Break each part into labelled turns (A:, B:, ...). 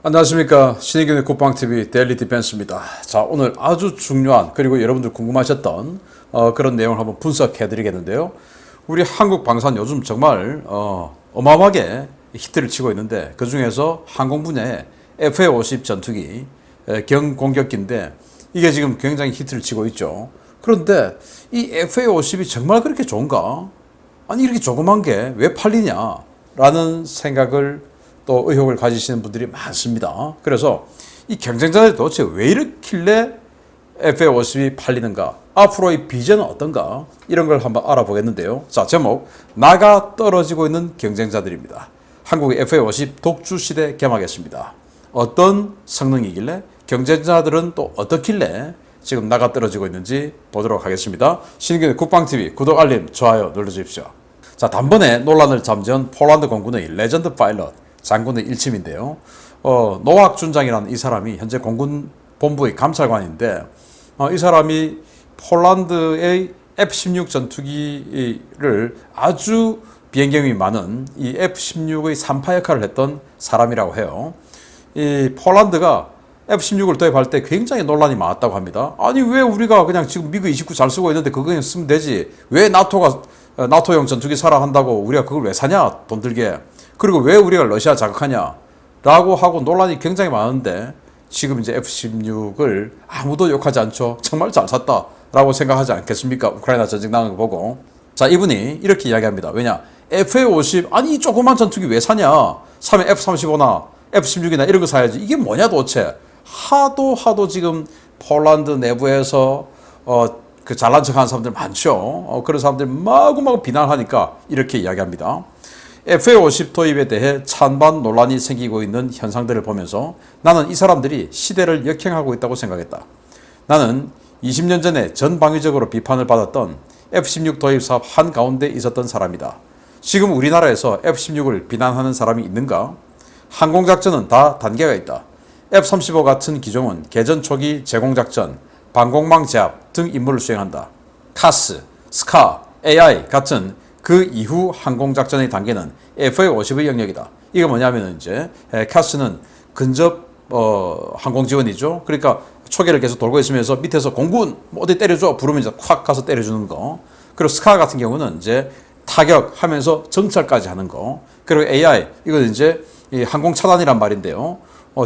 A: 안녕하십니까. 신의균의 국방TV 데일리 디펜스입니다. 자, 오늘 아주 중요한 그리고 여러분들 궁금하셨던 그런 내용을 한번 분석해 드리겠는데요. 우리 한국 방산 요즘 정말 어마어마하게 히트를 치고 있는데, 그 중에서 항공 분야의 FA-50 전투기 경공격기인데 이게 지금 굉장히 히트를 치고 있죠. 그런데 이 FA-50이 정말 그렇게 좋은가? 아니, 이렇게 조그만 게 왜 팔리냐? 라는 생각을 또 의혹을 가지시는 분들이 많습니다. 그래서 이 경쟁자들이 도대체 왜 이렇길래 FA-50이 팔리는가? 앞으로의 비전은 어떤가? 이런 걸 한번 알아보겠는데요. 자, 제목, 나가 떨어지고 있는 경쟁자들입니다. 한국의 FA-50 독주 시대 개막했습니다. 어떤 성능이길래, 경쟁자들은 또 어떻길래 지금 나가 떨어지고 있는지 보도록 하겠습니다. 신의균의 국방TV 구독, 알림, 좋아요 눌러주십시오. 자, 단번에 논란을 잠재운 폴란드 공군의 레전드 파일럿 장군의 일침인데요. 노악 준장이라는 이 사람이 현재 공군 본부의 감찰관인데, 이 사람이 폴란드의 F-16 전투기를 아주 비행경이 많은 이 F-16의 3파 역할을 했던 사람이라고 해요. 이 폴란드가 F-16을 도입할 때 굉장히 논란이 많았다고 합니다. 아니, 왜 우리가 그냥 지금 미그 29 잘 쓰고 있는데 그거 그냥 쓰면 되지? 왜 나토용 전투기 사라 한다고 우리가 그걸 왜 사냐? 돈 들게. 그리고 왜 우리가 러시아 자극하냐? 라고 하고 논란이 굉장히 많은데, 지금 이제 F-16을 아무도 욕하지 않죠. 정말 잘 샀다 라고 생각하지 않겠습니까? 우크라이나 전쟁 나간 거 보고. 자, 이분이 이렇게 이야기합니다. 왜냐? FA-50, 아니 이 조그만 전투기 왜 사냐? 사면 F-35나 F-16이나 이런 거 사야지. 이게 뭐냐 도대체? 하도 지금 폴란드 내부에서 그 잘난 척하는 사람들 많죠. 그런 사람들 마구마구 비난하니까 이렇게 이야기합니다. FA-50 도입에 대해 찬반 논란이 생기고 있는 현상들을 보면서 나는 이 사람들이 시대를 역행하고 있다고 생각했다. 나는 20년 전에 전방위적으로 비판을 받았던 F-16 도입 사업 한가운데 있었던 사람이다. 지금 우리나라에서 F-16을 비난하는 사람이 있는가? 항공작전은 다 단계가 있다. F-35 같은 기종은 개전 초기 제공작전, 방공망 제압 등 임무를 수행한다. 카스, 스카, AI 같은 그 이후 항공작전의 단계는 FA-50의 영역이다. 이게 뭐냐면 이제 카스는 근접 항공지원이죠. 그러니까 초계를 계속 돌고 있으면서 밑에서 공군 어디 때려줘 부르면 이제 콱 가서 때려주는 거. 그리고 스카 같은 경우는 이제 타격하면서 정찰까지 하는 거. 그리고 AI 이건 이제 이 항공 차단이란 말인데요.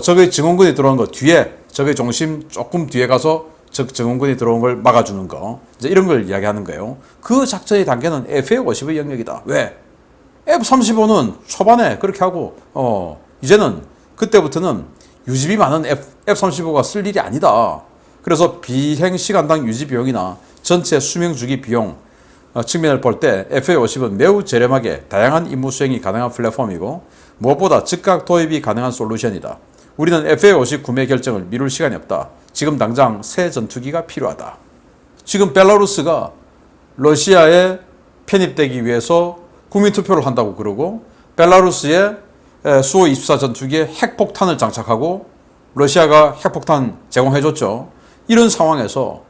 A: 적의 증원군이 들어온 거 뒤에 적의 중심 조금 뒤에 가서 적 증원군이 들어온 걸 막아주는 거, 이제 이런 걸 이야기하는 거예요. 그 작전의 단계는 FA-50의 영역이다. 왜? F-35는 초반에 그렇게 하고 이제는 그때부터는 유지비 많은 F-35가 쓸 일이 아니다. 그래서 비행 시간당 유지 비용이나 전체 수명 주기 비용 측면을 볼 때 FA-50은 매우 저렴하게 다양한 임무 수행이 가능한 플랫폼이고, 무엇보다 즉각 도입이 가능한 솔루션이다. 우리는 FA-50 구매 결정을 미룰 시간이 없다. 지금 당장 새 전투기가 필요하다. 지금 벨라루스가 러시아에 편입되기 위해서 국민투표를 한다고 그러고, 벨라루스에 수호24 전투기에 핵폭탄을 장착하고 러시아가 핵폭탄 제공해줬죠. 이런 상황에서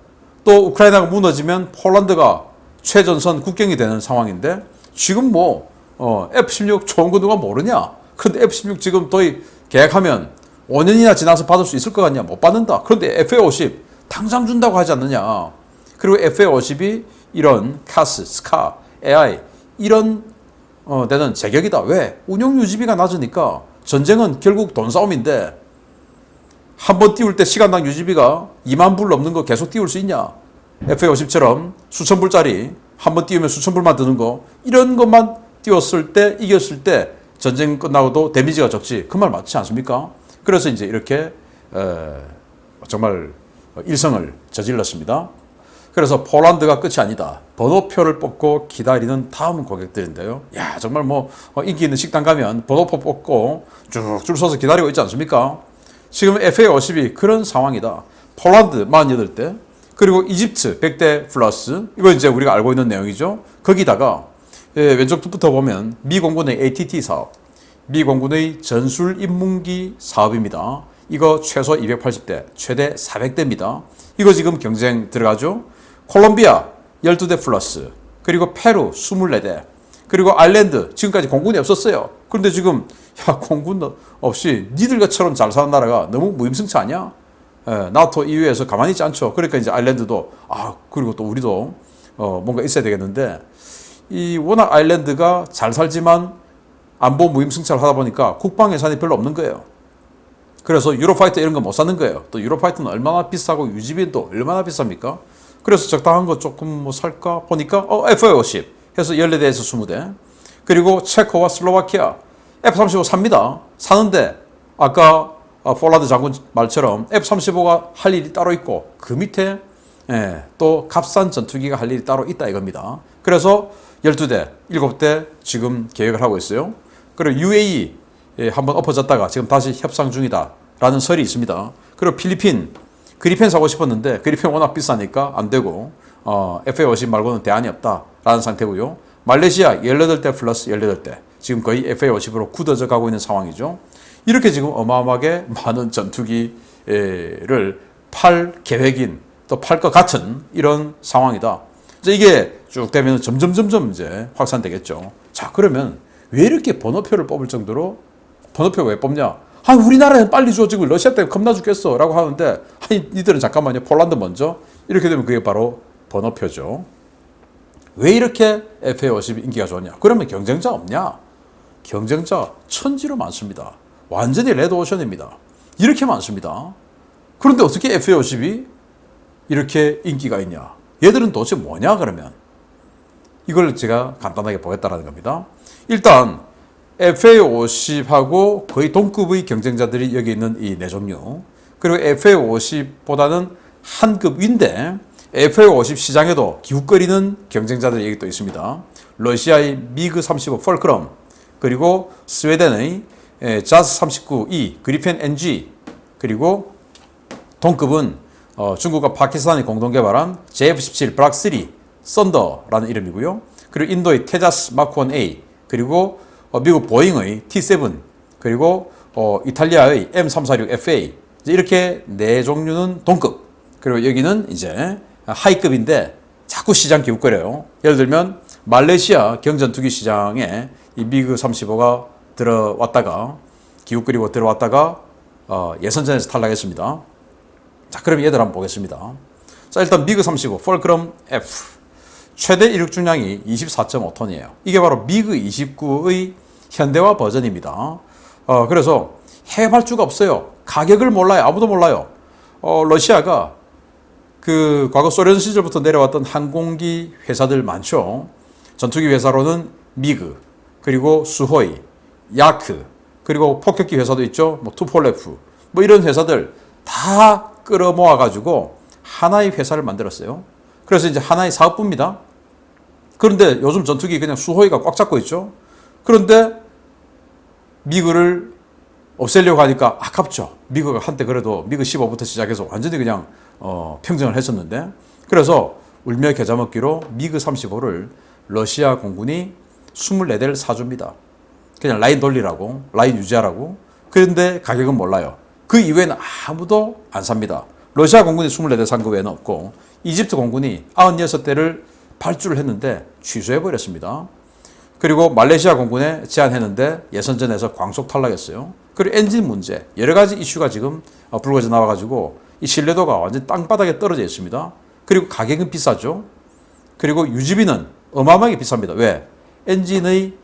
A: 또 우크라이나가 무너지면 폴란드가 최전선 국경이 되는 상황인데, 지금 F-16 좋은 거 누가 모르냐? 근데 F-16 지금 도입 계획하면 5년이나 지나서 받을 수 있을 것 같냐? 못 받는다. 그런데 FA-50 당장 준다고 하지 않느냐? 그리고 FA-50이 이런 카스, 스카, AI 이런 데는 제격이다. 왜? 운용 유지비가 낮으니까. 전쟁은 결국 돈 싸움인데 한 번 띄울 때 시간당 유지비가 2만 불 넘는 거 계속 띄울 수 있냐? FA-50처럼 수천 불짜리 한 번 띄우면 수천 불만 드는 거, 이런 것만 띄웠을 때, 이겼을 때 전쟁 끝나고도 데미지가 적지. 그 말 맞지 않습니까? 그래서 이제 이렇게 정말 일성을 저질렀습니다. 그래서 폴란드가 끝이 아니다. 번호표를 뽑고 기다리는 다음 고객들인데요. 야, 정말 인기 있는 식당 가면 번호표 뽑고 쭉 줄 서서 기다리고 있지 않습니까? 지금 FA-50이 그런 상황이다. 폴란드 48대, 그리고 이집트 100대 플러스, 이거 이제 우리가 알고 있는 내용이죠. 거기다가 왼쪽부터 보면 미 공군의 ATT 사업, 미 공군의 전술 인문기 사업입니다. 이거 최소 280대, 최대 400대입니다. 이거 지금 경쟁 들어가죠. 콜롬비아 12대 플러스, 그리고 페루 24대, 그리고 아일랜드 지금까지 공군이 없었어요. 그런데 지금 야 공군 없이 니들처럼 잘 사는 나라가 너무 무임승차 아니야? 나토 EU에서 가만히 있지 않죠. 그러니까 이제 아일랜드도 그리고 또 우리도 뭔가 있어야 되겠는데 이 워낙 아일랜드가 잘 살지만 안보 무임승차를 하다 보니까 국방 예산이 별로 없는 거예요. 그래서 유로파이터 이런 거 못 사는 거예요. 또 유로파이터는 얼마나 비싸고 유지비도 얼마나 비쌉니까? 그래서 적당한 거 조금 뭐 살까 보니까 F-50 해서 14대에서 20대 그리고 체코와 슬로바키아 F-35 삽니다. 사는데 아까 폴라드 장군 말처럼 F-35가 할 일이 따로 있고 그 밑에 또 값싼 전투기가 할 일이 따로 있다 이겁니다. 그래서 12대, 7대 지금 계획을 하고 있어요. 그리고 UAE 한번 엎어졌다가 지금 다시 협상 중이다 라는 설이 있습니다. 그리고 필리핀 그리펜 사고 싶었는데 그리펜 워낙 비싸니까 안 되고 FA-50 말고는 대안이 없다라는 상태고요. 말레이시아 18대 플러스 18대 지금 거의 FA-50으로 굳어져 가고 있는 상황이죠. 이렇게 지금 어마어마하게 많은 전투기를 팔 계획인 또 팔 것 같은 이런 상황이다. 이제 이게 쭉 되면 점점 이제 확산되겠죠. 자, 그러면 왜 이렇게 번호표를 뽑을 정도로 번호표가 왜 뽑냐? 우리나라에 빨리 줘. 지금 러시아 때문에 겁나 죽겠어. 라고 하는데, 니들은 잠깐만요. 폴란드 먼저. 이렇게 되면 그게 바로 번호표죠. 왜 이렇게 FA-50이 인기가 좋냐? 그러면 경쟁자 없냐? 경쟁자 천지로 많습니다. 완전히 레드오션입니다. 이렇게 많습니다. 그런데 어떻게 FA-50이 이렇게 인기가 있냐? 얘들은 도대체 뭐냐, 그러면? 이걸 제가 간단하게 보겠다라는 겁니다. 일단, FA-50하고 거의 동급의 경쟁자들이 여기 있는 이 네 종류. 그리고 FA-50보다는 한 급 위인데 FA-50 시장에도 기웃거리는 경쟁자들이 여기 또 있습니다. 러시아의 미그 35 펄크럼, 그리고 스웨덴의 자스 39E 그리펜 NG, 그리고 동급은 중국과 파키스탄이 공동 개발한 JF-17 블락 3 썬더라는 이름이고요. 그리고 인도의 테자스 마크 1A, 그리고 미국 보잉의 T7, 그리고 이탈리아의 M346FA, 이렇게 네 종류는 동급. 그리고 여기는 이제 하이급인데 자꾸 시장 기웃거려요. 예를 들면 말레이시아 경전투기 시장에 이 미그 35가 들어왔다가 기웃거리고 들어왔다가 예선전에서 탈락했습니다. 자, 그럼 얘들 한번 보겠습니다. 자, 일단 미그 35 펄크럼 F 최대 이륙 중량이 24.5톤이에요. 이게 바로 미그 29의 현대화 버전입니다. 그래서 해외 발주가 없어요. 가격을 몰라요. 아무도 몰라요. 러시아가 그 과거 소련 시절부터 내려왔던 항공기 회사들 많죠. 전투기 회사로는 미그, 그리고 수호이, 야크, 그리고 폭격기 회사도 있죠. 뭐 투폴레프, 뭐 이런 회사들 다 끌어모아 가지고 하나의 회사를 만들었어요. 그래서 이제 하나의 사업부입니다. 그런데 요즘 전투기 그냥 수호이가 꽉 잡고 있죠. 그런데 미그를 없애려고 하니까 아깝죠. 미그가 한때 그래도 미그 15부터 시작해서 완전히 그냥 평정을 했었는데, 그래서 울며 겨자 먹기로 미그 35를 러시아 공군이 24대를 사줍니다. 그냥 라인 돌리라고, 라인 유지하라고. 그런데 가격은 몰라요. 그 이외에는 아무도 안 삽니다. 러시아 공군이 24대 산 거 외에는 없고, 이집트 공군이 96대를 발주를 했는데 취소해버렸습니다. 그리고 말레이시아 공군에 제안했는데 예선전에서 광속 탈락했어요. 그리고 엔진 문제, 여러 가지 이슈가 지금 불거져 나와가지고 이 신뢰도가 완전 땅바닥에 떨어져 있습니다. 그리고 가격은 비싸죠. 그리고 유지비는 어마어마하게 비쌉니다. 왜? 엔진의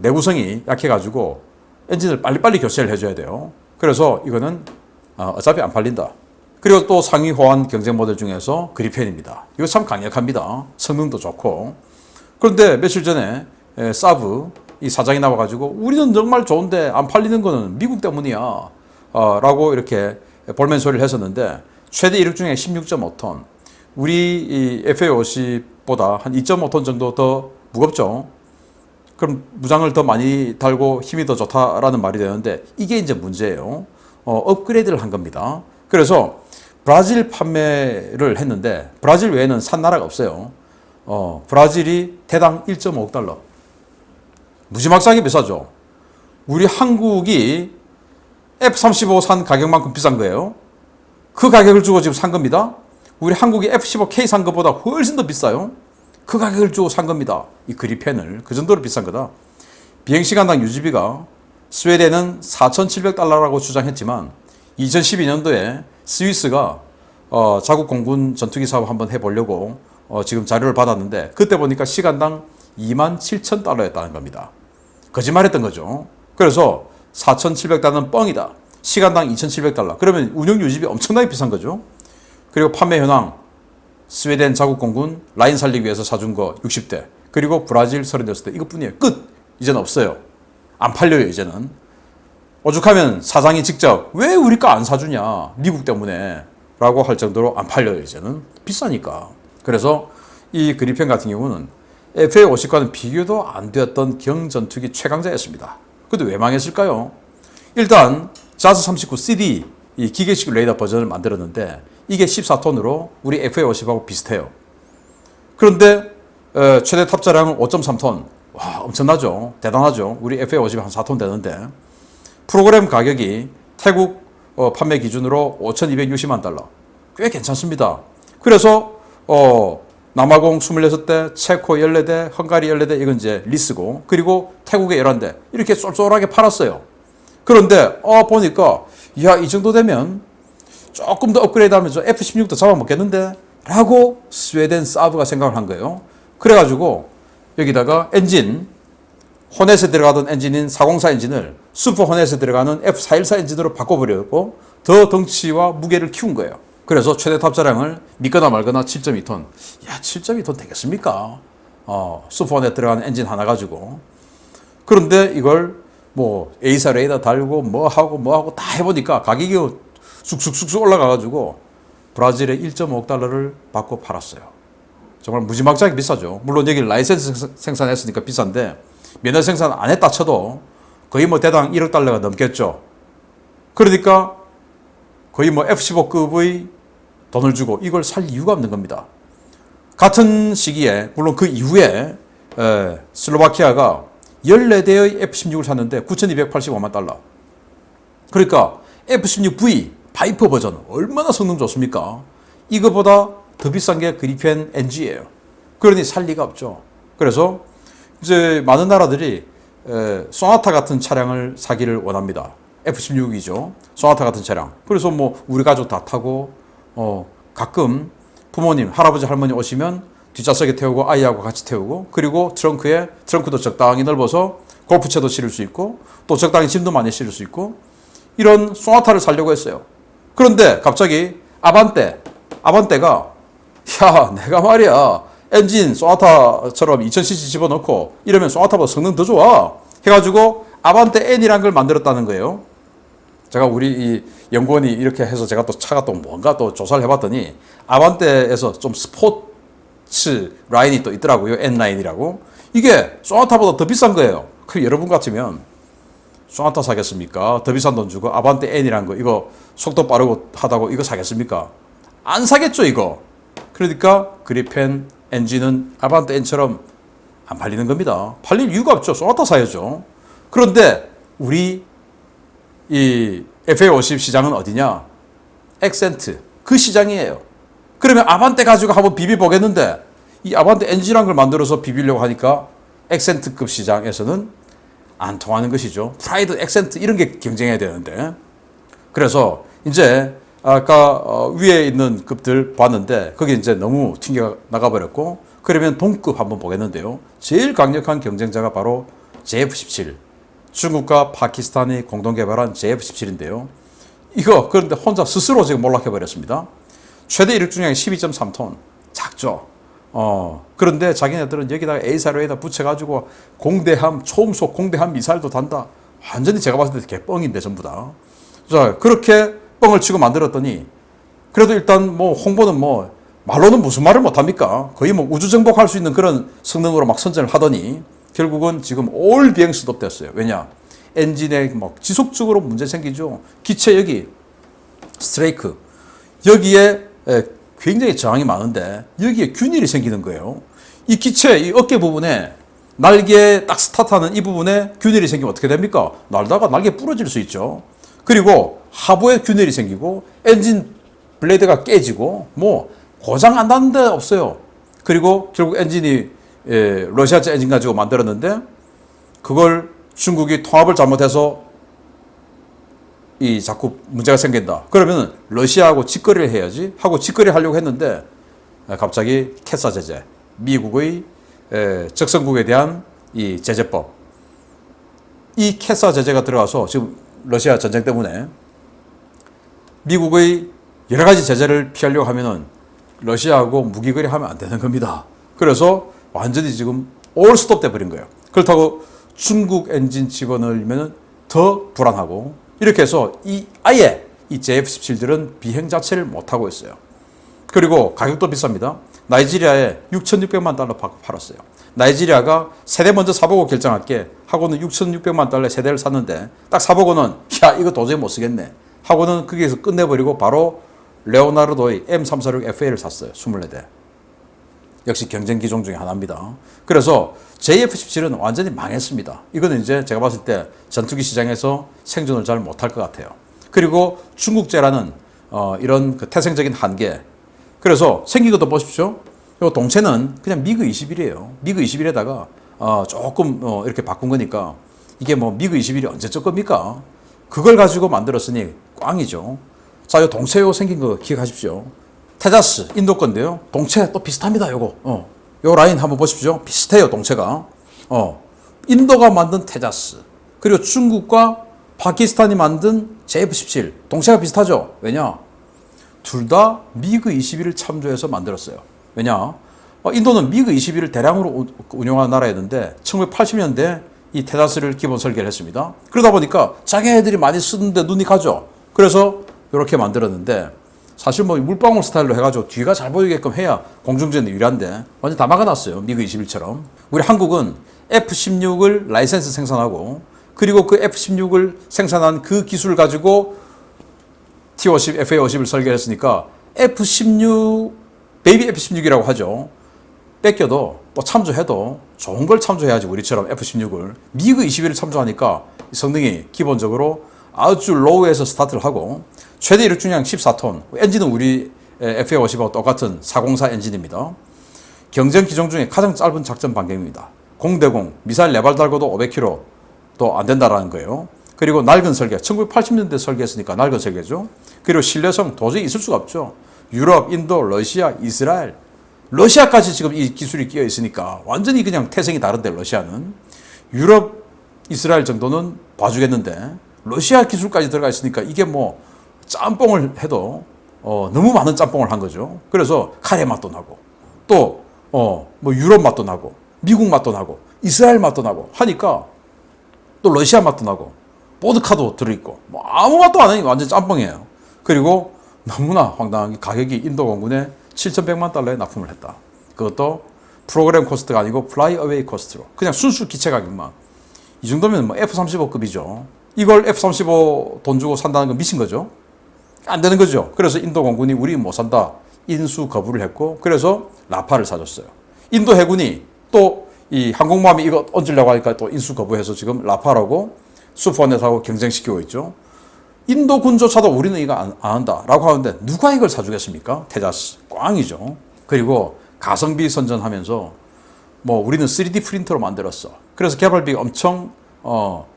A: 내구성이 약해가지고 엔진을 빨리빨리 교체를 해줘야 돼요. 그래서 이거는 어차피 안 팔린다. 그리고 또 상위 호환 경쟁 모델 중에서 그리펜입니다. 이거 참 강력합니다. 성능도 좋고. 그런데 며칠 전에 사브 이 사장이 나와가지고 우리는 정말 좋은데 안 팔리는 거는 미국 때문이야 라고 이렇게 볼멘 소리를 했었는데, 최대 이륙 중에 16.5톤, 우리 이 FA-50보다 한 2.5톤 정도 더 무겁죠. 그럼 무장을 더 많이 달고 힘이 더 좋다라는 말이 되는데, 이게 이제 문제예요. 업그레이드를 한 겁니다. 그래서 브라질 판매를 했는데 브라질 외에는 산 나라가 없어요. 브라질이 대당 1.5억 달러. 무지막지하게 비싸죠. 우리 한국이 F-35 산 가격만큼 비싼 거예요. 그 가격을 주고 지금 산 겁니다. 우리 한국이 F-15K 산 것보다 훨씬 더 비싸요. 그 가격을 주고 산 겁니다. 이 그리펜을. 그 정도로 비싼 거다. 비행시간당 유지비가 스웨덴은 4,700달러라고 주장했지만 2012년도에 스위스가 자국 공군 전투기 사업 한번 해보려고 지금 자료를 받았는데 그때 보니까 시간당 27,000달러였다는 겁니다. 거짓말했던 거죠. 그래서 4,700달러는 뻥이다. 시간당 2,700달러. 그러면 운영 유지비 엄청나게 비싼 거죠. 그리고 판매 현황 스웨덴 자국 공군 라인 살리기 위해서 사준 거 60대. 그리고 브라질 36대. 이것뿐이에요. 끝. 이제는 없어요. 안 팔려요, 이제는. 오죽하면 사장이 직접 왜 우리 거 안 사주냐. 미국 때문에. 라고 할 정도로 안 팔려요, 이제는. 비싸니까. 그래서 이 그리펜 같은 경우는 FA-50과는 비교도 안 되었던 경전투기 최강자였습니다. 근데 왜 망했을까요? 일단 자스 39 CD 이 기계식 레이더 버전을 만들었는데 이게 14톤으로 우리 FA-50하고 비슷해요. 그런데 최대 탑자량은 5.3톤. 와, 엄청나죠? 대단하죠? 우리 FA-50이 한 4톤 되는데 프로그램 가격이 태국 판매 기준으로 5,260만 달러. 꽤 괜찮습니다. 그래서 남아공 26대, 체코 14대, 헝가리 14대, 이건 이제 리스고, 그리고 태국에 11대. 이렇게 쏠쏠하게 팔았어요. 그런데, 보니까, 야, 이 정도 되면 조금 더 업그레이드 하면서 F-16도 잡아먹겠는데? 라고 스웨덴 사브가 생각을 한 거예요. 그래가지고, 여기다가 엔진, 호넷에 들어가던 엔진인 404 엔진을 슈퍼 호넷에 들어가는 F414 엔진으로 바꿔버렸고, 더 덩치와 무게를 키운 거예요. 그래서 최대 탑자량을 믿거나 말거나 7.2톤. 야, 7.2톤 되겠습니까? 슈퍼넷 들어가는 엔진 하나 가지고. 그런데 이걸 뭐 A사 레이더 달고 뭐 하고 다 해보니까 가격이 쑥쑥쑥쑥 올라가가지고 브라질에 1.5억 달러를 받고 팔았어요. 정말 무지막지하게 비싸죠. 물론 여기 라이센스 생산했으니까 비싼데 면허 생산 안 했다 쳐도 거의 뭐 대당 1억 달러가 넘겠죠. 그러니까 거의 뭐 F-15급의 돈을 주고 이걸 살 이유가 없는 겁니다. 같은 시기에 물론 그 이후에 슬로바키아가 14대의 F-16을 샀는데 9,285만 달러. 그러니까 F-16V 바이퍼 버전 얼마나 성능 좋습니까? 이거보다 더 비싼 게 그리펜 NG예요. 그러니 살 리가 없죠. 그래서 이제 많은 나라들이 소나타 같은 차량을 사기를 원합니다. F-16이죠. 소나타 같은 차량. 그래서 뭐 우리 가족 다 타고 가끔 부모님, 할아버지, 할머니 오시면 뒷좌석에 태우고 아이하고 같이 태우고 그리고 트렁크도 적당히 넓어서 골프채도 실을 수 있고 또 적당히 짐도 많이 실을 수 있고 이런 소나타를 사려고 했어요. 그런데 갑자기 아반떼가 야, 내가 말이야 엔진 소나타처럼 2000cc 집어넣고 이러면 소나타보다 성능 더 좋아 해가지고 아반떼 N이라는 걸 만들었다는 거예요. 제가 우리 이 연구원이 이렇게 해서 제가 또 차가 또 뭔가 또 조사를 해봤더니 아반떼에서 좀 스포츠 라인이 또 있더라고요. N라인이라고. 이게 소나타보다 더 비싼 거예요. 그 여러분 같으면 소나타 사겠습니까? 더 비싼 돈 주고 아반떼 N이라는 거 이거 속도 빠르고 하다고 이거 사겠습니까? 안 사겠죠 이거. 그러니까 그리펜 엔진은 아반떼 N처럼 안 팔리는 겁니다. 팔릴 이유가 없죠. 소나타 사야죠. 그런데 우리 이 FA-50 시장은 어디냐? 액센트. 그 시장이에요. 그러면 아반떼 가지고 한번 비벼보겠는데 이 아반떼 엔진이라는 걸 만들어서 비비려고 하니까 액센트급 시장에서는 안 통하는 것이죠. 프라이드, 액센트 이런 게 경쟁해야 되는데. 그래서 이제 아까 위에 있는 급들 봤는데 거기 이제 너무 튕겨 나가버렸고 그러면 동급 한번 보겠는데요. 제일 강력한 경쟁자가 바로 JF-17. 중국과 파키스탄이 공동 개발한 JF-17인데요. 이거 그런데 혼자 스스로 지금 몰락해버렸습니다. 최대 이륙 중량이 12.3톤. 작죠. 그런데 자기네들은 여기다가 A사로에다 붙여가지고 공대함, 초음속 공대함 미사일도 단다. 완전히 제가 봤을 때 개뻥인데 전부 다. 자, 그렇게 뻥을 치고 만들었더니 그래도 일단 뭐 홍보는 뭐 말로는 무슨 말을 못합니까? 거의 뭐 우주 정복할 수 있는 그런 성능으로 막 선전을 하더니 결국은 지금 올 비행 스톱됐어요. 왜냐? 엔진에 막 지속적으로 문제 생기죠. 기체 여기 스트레이크 여기에 굉장히 저항이 많은데 여기에 균일이 생기는 거예요. 이 기체 이 어깨 부분에 날개 딱 스타트하는 이 부분에 균일이 생기면 어떻게 됩니까? 날다가 날개 부러질 수 있죠. 그리고 하부에 균일이 생기고 엔진 블레이드가 깨지고 뭐 고장 안 나는 데 없어요. 그리고 결국 엔진이 러시아제 엔진 가지고 만들었는데 그걸 중국이 통합을 잘못해서 이 자꾸 문제가 생긴다. 그러면 러시아하고 직거래를 해야지 하고 직거래 하려고 했는데 갑자기 캐사 제재, 미국의 적성국에 대한 이 제재법, 이 캐사 제재가 들어가서 지금 러시아 전쟁 때문에 미국의 여러 가지 제재를 피하려고 하면은 러시아하고 무기 거래하면 안 되는 겁니다. 그래서 완전히 지금 올 스톱 돼 버린 거예요. 그렇다고 중국 엔진 집어넣으면 더 불안하고 이렇게 해서 아예 이 JF-17들은 비행 자체를 못 하고 있어요. 그리고 가격도 비쌉니다. 나이지리아에 6,600만 달러 팔았어요. 나이지리아가 세대 먼저 사보고 결정할게 하고는 6,600만 달러의 세대를 샀는데 딱 사보고는 야 이거 도저히 못 쓰겠네 하고는 거기에서 끝내버리고 바로 레오나르도의 M346FA를 샀어요. 24대. 역시 경쟁 기종 중에 하나입니다. 그래서 JF-17은 완전히 망했습니다. 이거는 이제 제가 봤을 때 전투기 시장에서 생존을 잘 못할 것 같아요. 그리고 중국제라는 이런 그 태생적인 한계. 그래서 생긴 것도 보십시오. 이 동체는 그냥 미그 21이에요. 미그 21에다가 조금 이렇게 바꾼 거니까 이게 뭐 미그 21이 언제적 겁니까? 그걸 가지고 만들었으니 꽝이죠. 자, 이 동체 생긴 거 기억하십시오. 테자스 인도 건데요. 동체 또 비슷합니다. 요거. 요 라인 한번 보십시오. 비슷해요. 동체가. 인도가 만든 테자스 그리고 중국과 파키스탄이 만든 JF-17 동체가 비슷하죠. 왜냐? 둘 다 미그 21을 참조해서 만들었어요. 왜냐? 인도는 미그 21을 대량으로 운용하는 나라였는데 1980년대 이 테자스를 기본 설계를 했습니다. 그러다 보니까 자기네들이 많이 쓰는데 눈이 가죠. 그래서 이렇게 만들었는데 사실 뭐 물방울 스타일로 해가지고 뒤가 잘 보이게끔 해야 공중전에 유리한데 완전 다 막아놨어요. 미그 21처럼. 우리 한국은 F-16을 라이센스 생산하고 그리고 그 F-16을 생산한 그 기술을 가지고 T-50, FA-50을 설계했으니까 F-16, 베이비 F-16이라고 하죠. 뺏겨도 또 참조해도 좋은 걸 참조해야지 우리처럼 F-16을. 미그 21을 참조하니까 성능이 기본적으로 아주 로우에서 스타트를 하고 최대 이륙 중량 14톤, 엔진은 우리 FA-50하고 똑같은 404 엔진입니다. 경쟁 기종 중에 가장 짧은 작전 반경입니다. 0대0, 미사일 4발 달고도 500km도 안 된다라는 거예요. 그리고 낡은 설계, 1980년대 설계했으니까 낡은 설계죠. 그리고 신뢰성 도저히 있을 수가 없죠. 유럽, 인도, 러시아, 이스라엘, 러시아까지 지금 이 기술이 끼어 있으니까 완전히 그냥 태생이 다른데 러시아는. 유럽, 이스라엘 정도는 봐주겠는데 러시아 기술까지 들어가 있으니까 이게 뭐 짬뽕을 해도 너무 많은 짬뽕을 한 거죠. 그래서 카레 맛도 나고 또 뭐 유럽 맛도 나고 미국 맛도 나고 이스라엘 맛도 나고 하니까 또 러시아 맛도 나고 보드카도 들어있고 뭐 아무 맛도 안 하니 완전 짬뽕이에요. 그리고 너무나 황당한 게 가격이 인도 공군에 7,100만 달러에 납품을 했다. 그것도 프로그램 코스트가 아니고 플라이 어웨이 코스트로 그냥 순수 기체 가격만. 이 정도면 뭐 F-35급이죠. 이걸 F-35 돈 주고 산다는 건 미친 거죠. 안 되는 거죠. 그래서 인도 공군이 우리 못 산다. 인수 거부를 했고 그래서 라파를 사줬어요. 인도 해군이 또 이 항공모함이 이거 얹으려고 하니까 또 인수 거부해서 지금 라파라고 수포넷하고 경쟁시키고 있죠. 인도 군조차도 우리는 이거 안 한다라고 하는데 누가 이걸 사주겠습니까? 테자스 꽝이죠. 그리고 가성비 선전하면서 뭐 우리는 3D 프린터로 만들었어. 그래서 개발비가 엄청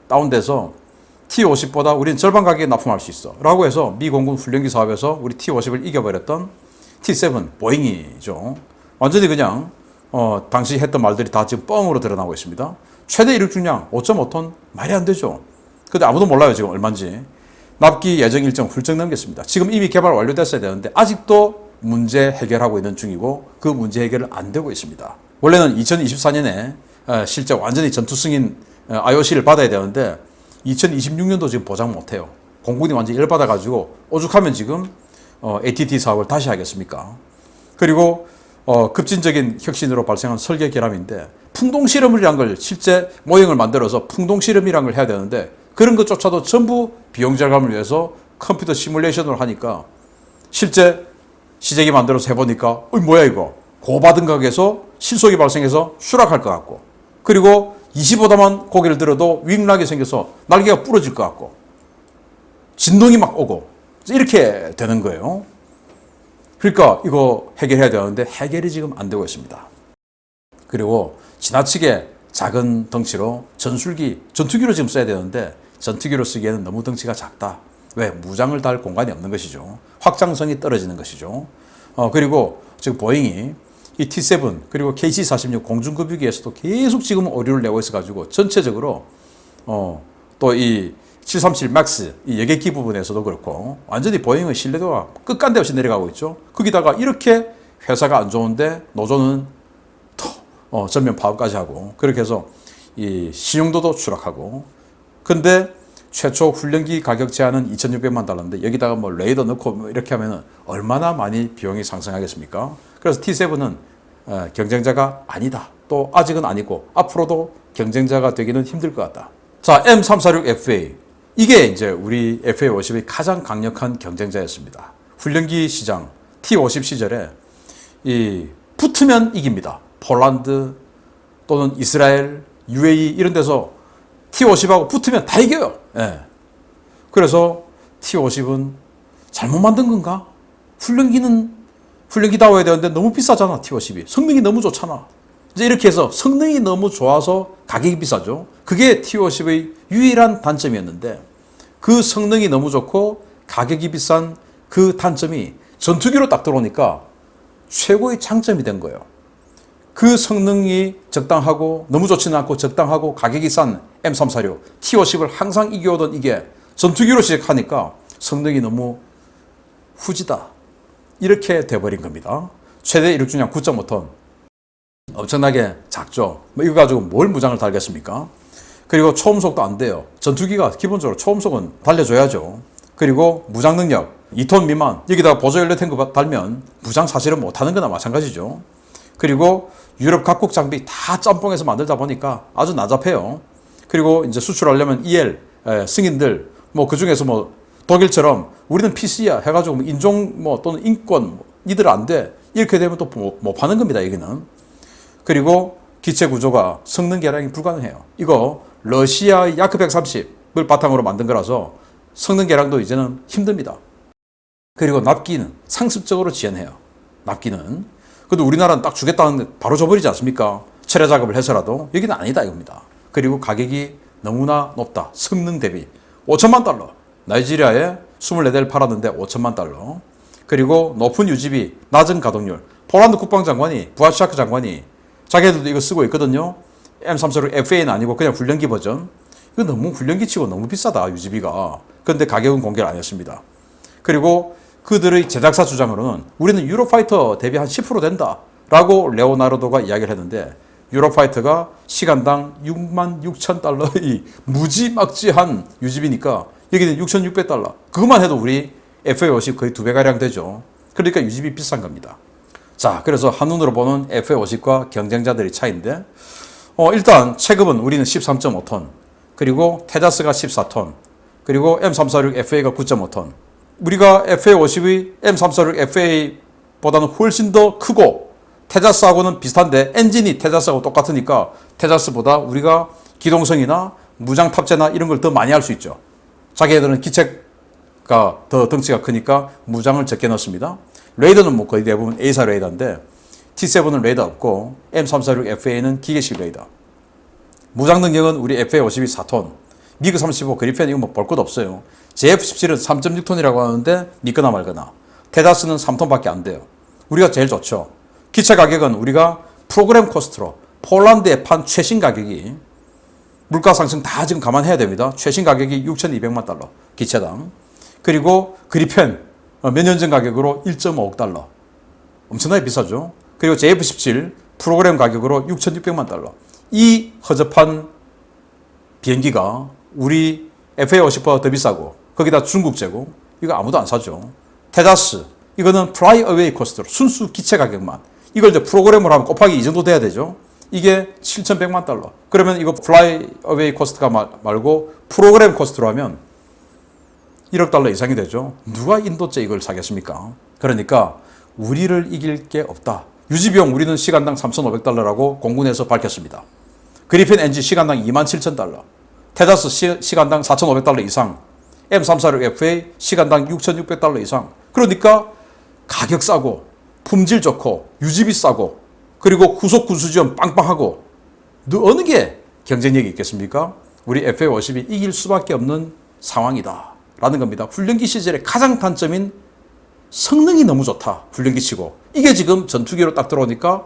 A: 다운돼서 T-50보다 우리는 절반 가격에 납품할 수 있어 라고 해서 미 공군 훈련기 사업에서 우리 T-50을 이겨버렸던 T-7 보잉이죠. 완전히 그냥 당시 했던 말들이 다 지금 뻥으로 드러나고 있습니다. 최대 이륙 중량 5.5톤 말이 안 되죠. 근데 아무도 몰라요 지금 얼마인지. 납기 예정 일정 훌쩍 넘겼습니다. 지금 이미 개발 완료됐어야 되는데 아직도 문제 해결하고 있는 중이고 그 문제 해결은 안 되고 있습니다. 원래는 2024년에 실제 완전히 전투 승인 IOC를 받아야 되는데 2026년도 지금 보장 못해요. 공군이 완전히 열받아가지고 오죽하면 지금 ATT 사업을 다시 하겠습니까? 그리고 급진적인 혁신으로 발생한 설계 결함인데 풍동실험이라는 걸 실제 모형을 만들어서 풍동실험이라는 걸 해야 되는데 그런 것조차도 전부 비용 절감을 위해서 컴퓨터 시뮬레이션을 하니까 실제 시제기 만들어서 해보니까 뭐야 이거 고받은 가격에서 실속이 발생해서 추락할 것 같고 그리고 25도만 고개를 들어도 윙락이 생겨서 날개가 부러질 것 같고 진동이 막 오고 이렇게 되는 거예요. 그러니까 이거 해결해야 되는데 해결이 지금 안 되고 있습니다. 그리고 지나치게 작은 덩치로 전투기로 지금 써야 되는데 전투기로 쓰기에는 너무 덩치가 작다. 왜? 무장을 달 공간이 없는 것이죠. 확장성이 떨어지는 것이죠. 그리고 지금 보잉이 이 T7 그리고 KC-46 공중급유기에서도 계속 지금 오류를 내고 있어가지고 전체적으로 또 이 737 맥스 이 여객기 부분에서도 그렇고 완전히 보잉의 신뢰도가 끝간데 없이 내려가고 있죠. 거기다가 이렇게 회사가 안 좋은데 노조는 전면 파업까지 하고 그렇게 해서 이 신용도도 추락하고 근데 최초 훈련기 가격 제한은 2,600만 달러인데 여기다가 뭐 레이더 넣고 뭐 이렇게 하면 얼마나 많이 비용이 상승하겠습니까? 그래서 T7은 경쟁자가 아니다. 또 아직은 아니고 앞으로도 경쟁자가 되기는 힘들 것 같다. 자, M346FA 이게 이제 우리 FA50의 가장 강력한 경쟁자였습니다. 훈련기 시장 T50 시절에 이 붙으면 이깁니다. 폴란드 또는 이스라엘, UAE 이런 데서 T50하고 붙으면 다 이겨요. 예. 그래서 T50은 잘못 만든 건가? 훈련기다워야 되는데 너무 비싸잖아, T50이. 성능이 너무 좋잖아. 이제 이렇게 해서 성능이 너무 좋아서 가격이 비싸죠. 그게 T50의 유일한 단점이었는데 그 성능이 너무 좋고 가격이 비싼 그 단점이 전투기로 딱 들어오니까 최고의 장점이 된 거예요. 그 성능이 적당하고 너무 좋지는 않고 적당하고 가격이 싼 M346, T50을 항상 이겨오던 이게 전투기로 시작하니까 성능이 너무 후지다. 이렇게 돼버린 겁니다. 최대 이륙 중량 9.5톤. 엄청나게 작죠. 뭐 이거 가지고 뭘 무장을 달겠습니까? 그리고 초음속도 안 돼요. 전투기가 기본적으로 초음속은 달려줘야죠. 그리고 무장 능력 2톤 미만. 여기다가 보조 연료 탱크 달면 무장 사실은 못하는 거나 마찬가지죠. 그리고 유럽 각국 장비 다 짬뽕해서 만들다 보니까 아주 나잡해요. 그리고 이제 수출하려면 EL 승인들 뭐 그 중에서 뭐 독일처럼 우리는 PC야 해가지고 인종 뭐 또는 인권 이들 안 돼. 이렇게 되면 또 못 파는 겁니다. 여기는. 그리고 기체 구조가 성능 개량이 불가능해요. 이거 러시아의 야크 130을 바탕으로 만든 거라서 성능 개량도 이제는 힘듭니다. 그리고 납기는 상습적으로 지연해요. 납기는. 그래도 우리나라는 딱 주겠다는데 바로 줘버리지 않습니까? 철야 작업을 해서라도 여기는 아니다 이겁니다. 그리고 가격이 너무나 높다. 성능 대비 5천만 달러. 나이지리아에 24대를 팔았는데 5천만 달러. 그리고 높은 유지비, 낮은 가동률. 폴란드 국방장관이 부하샤크 장관이 자기들도 이거 쓰고 있거든요. M346 FA는 아니고 그냥 훈련기 버전. 이거 너무 훈련기 치고 너무 비싸다 유지비가. 그런데 가격은 공개를 안 했습니다. 그리고 그들의 제작사 주장으로는 우리는 유로파이터 대비 한 10% 된다 라고 레오나르도가 이야기를 했는데 유로파이터가 시간당 6만 6천 달러의 무지막지한 유지비니까 여기는 6,600달러. 그것만 해도 우리 FA50 거의 2배가량 되죠. 그러니까 유지비 비싼 겁니다. 자, 그래서 한눈으로 보는 FA50과 경쟁자들의 차이인데 일단 체급은 우리는 13.5톤 그리고 테자스가 14톤 그리고 M346 FA가 9.5톤 우리가 FA50의 M346 FA보다는 훨씬 더 크고 테자스하고는 비슷한데 엔진이 테자스하고 똑같으니까 테자스보다 우리가 기동성이나 무장 탑재나 이런 걸 더 많이 할 수 있죠. 자기네들은 기체가 더 덩치가 크니까 무장을 적게 넣습니다. 레이더는 뭐 거의 대부분 A사 레이더인데 T7은 레이더 없고 M346 FA는 기계식 레이더. 무장 능력은 우리 FA50이 4톤, 미그 35 그리펜 이거 뭐 볼 것도 없어요. JF17은 3.6톤이라고 하는데 믿거나 말거나. 테다스는 3톤밖에 안 돼요. 우리가 제일 좋죠. 기체 가격은 우리가 프로그램 코스트로 폴란드에 판 최신 가격이 물가 상승 다 지금 감안해야 됩니다. 최신 가격이 6,200만 달러 기체당. 그리고 그리펜 몇 년 전 가격으로 1.5억 달러. 엄청나게 비싸죠. 그리고 JF17 프로그램 가격으로 6,600만 달러. 이 허접한 비행기가 우리 FA50보다 더 비싸고 거기다 중국 재고 이거 아무도 안 사죠. 테다스 이거는 플라이 어웨이 코스트로 순수 기체 가격만 이걸 이제 프로그램으로 하면 곱하기 이 정도 돼야 되죠. 이게 7,100만 달러. 그러면 이거 플라이 어웨이 코스트가 말고 프로그램 코스트로 하면 1억 달러 이상이 되죠. 누가 인도제 이걸 사겠습니까? 그러니까 우리를 이길 게 없다. 유지비용 우리는 시간당 3,500달러라고 공군에서 밝혔습니다. 그리펜 엔진 시간당 27,000달러. 테자스 시간당 4,500달러 이상. M346FA 시간당 6,600달러 이상. 그러니까 가격 싸고 품질 좋고 유지비 싸고 그리고 후속 군수지원 빵빵하고 어느 게 경쟁력이 있겠습니까? 우리 FA50이 이길 수밖에 없는 상황이다 라는 겁니다. 훈련기 시절의 가장 단점인 성능이 너무 좋다. 훈련기 치고. 이게 지금 전투기로 딱 들어오니까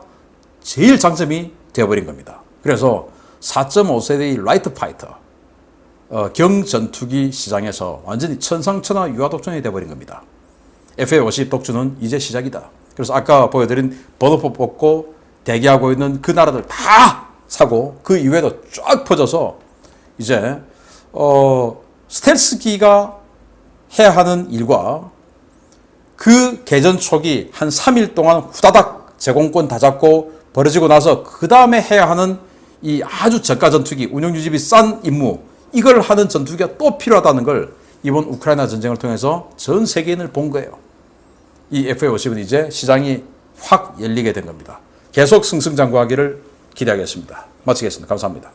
A: 제일 장점이 되어버린 겁니다. 그래서 4.5세대의 라이트 파이터 경전투기 시장에서 완전히 천상천하 유아독존이 되어버린 겁니다. FA50 독주는 이제 시작이다. 그래서 아까 보여드린 번호표 뽑고 대기하고 있는 그 나라들 다 사고 그 이외에도 쫙 퍼져서 이제 스텔스기가 해야 하는 일과 그 개전 초기 한 3일 동안 후다닥 제공권 다 잡고 벌어지고 나서 그 다음에 해야 하는 이 아주 저가 전투기 운영 유지비 싼 임무 이걸 하는 전투기가 또 필요하다는 걸 이번 우크라이나 전쟁을 통해서 전 세계인을 본 거예요. 이 FA50은 이제 시장이 확 열리게 된 겁니다. 계속 승승장구하기를 기대하겠습니다. 마치겠습니다. 감사합니다.